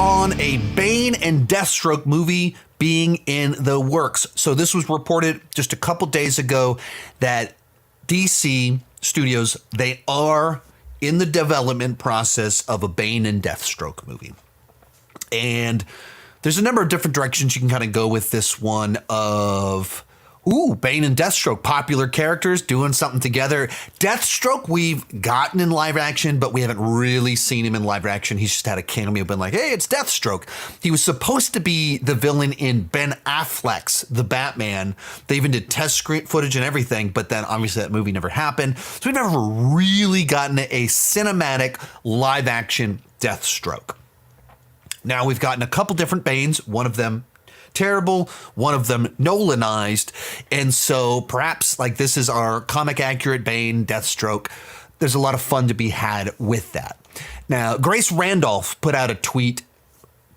on a Bane and Deathstroke movie being in the works. So this was reported just a couple days ago that DC Studios, they are in the development process of a Bane and Deathstroke movie. And there's a number of different directions you can kind of go with this one of, Bane and Deathstroke, popular characters doing something together. Deathstroke we've gotten in live action, but we haven't really seen him in live action. He's just had a cameo, been like, hey, it's Deathstroke. He was supposed to be the villain in Ben Affleck's The Batman. They even did test screen footage and everything, but then obviously that movie never happened. So we've never really gotten a cinematic live action Deathstroke. Now we've gotten a couple different Banes, one of them terrible, one of them Nolan-ized, and so perhaps like this is our comic accurate Bane Deathstroke. There's a lot of fun to be had with that. Now, Grace Randolph put out a tweet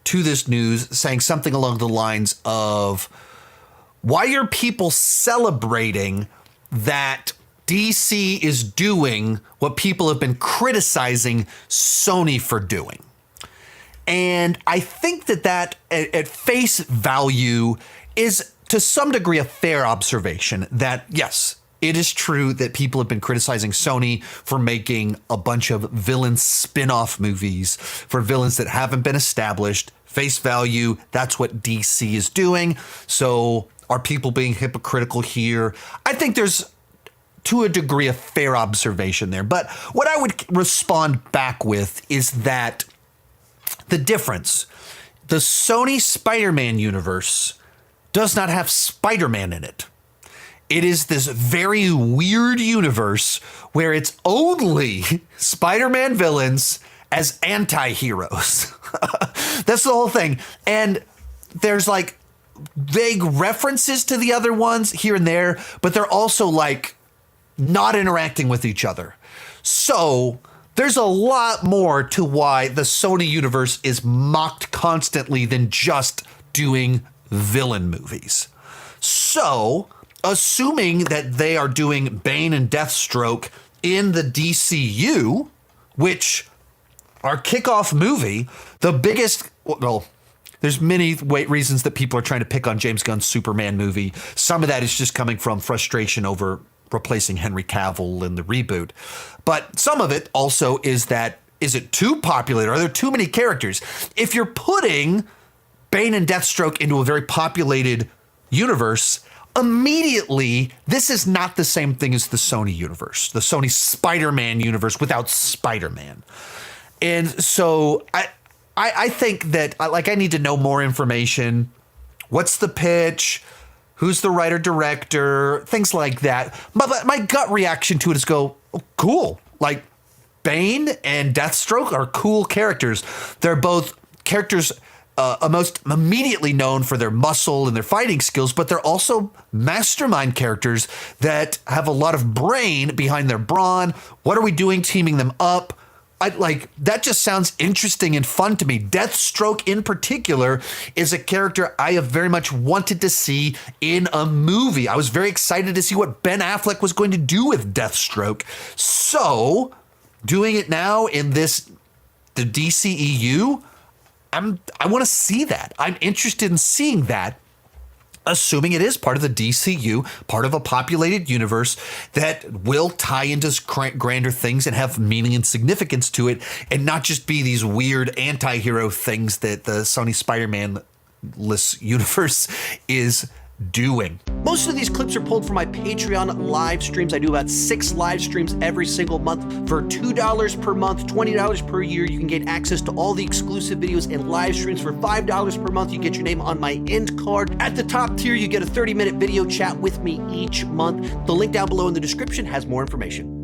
to this news saying something along the lines of, why are people celebrating that DC is doing what people have been criticizing Sony for doing? And I think that at face value is to some degree a fair observation that, yes, it is true that people have been criticizing Sony for making a bunch of villain spin-off movies for villains that haven't been established. Face value, that's what DC is doing. So are people being hypocritical here? I think there's, to a degree, a fair observation there. But what I would respond back with is that the difference, the Sony Spider-Man universe does not have Spider-Man in it. It is this very weird universe where it's only Spider-Man villains as anti-heroes. That's the whole thing. And there's like vague references to the other ones here and there, but they're also like not interacting with each other. So there's a lot more to why the Sony universe is mocked constantly than just doing villain movies. So, assuming that they are doing Bane and Deathstroke in the DCU, which our kickoff movie, the biggest, well, there's many reasons that people are trying to pick on James Gunn's Superman movie. Some of that is just coming from frustration over replacing Henry Cavill in the reboot. But some of it also is that, is it too popular? Are there too many characters? If you're putting Bane and Deathstroke into a very populated universe, immediately, this is not the same thing as the Sony universe, the Sony Spider-Man universe without Spider-Man. And so I think that I need to know more information. What's the pitch? Who's the writer, director, things like that. But my gut reaction to it is go, oh, cool. Like Bane and Deathstroke are cool characters. They're both characters most immediately known for their muscle and their fighting skills, but they're also mastermind characters that have a lot of brain behind their brawn. What are we doing teaming them up? That just sounds interesting and fun to me. Deathstroke in particular is a character I have very much wanted to see in a movie. I was very excited to see what Ben Affleck was going to do with Deathstroke. So doing it now in the DCEU, I want to see that. I'm interested in seeing that, assuming it is part of the DCU, part of a populated universe that will tie into grander things and have meaning and significance to it, and not just be these weird anti-hero things that the Sony Spider-Man-less universe is doing. Most of these clips are pulled from my Patreon live streams. I do about 6 live streams every single month. For $2 per month, $20 per year, you can get access to all the exclusive videos and live streams. For $5 per month, you get your name on my end card. At the top tier, you get a 30-minute video chat with me each month. The link down below in the description has more information.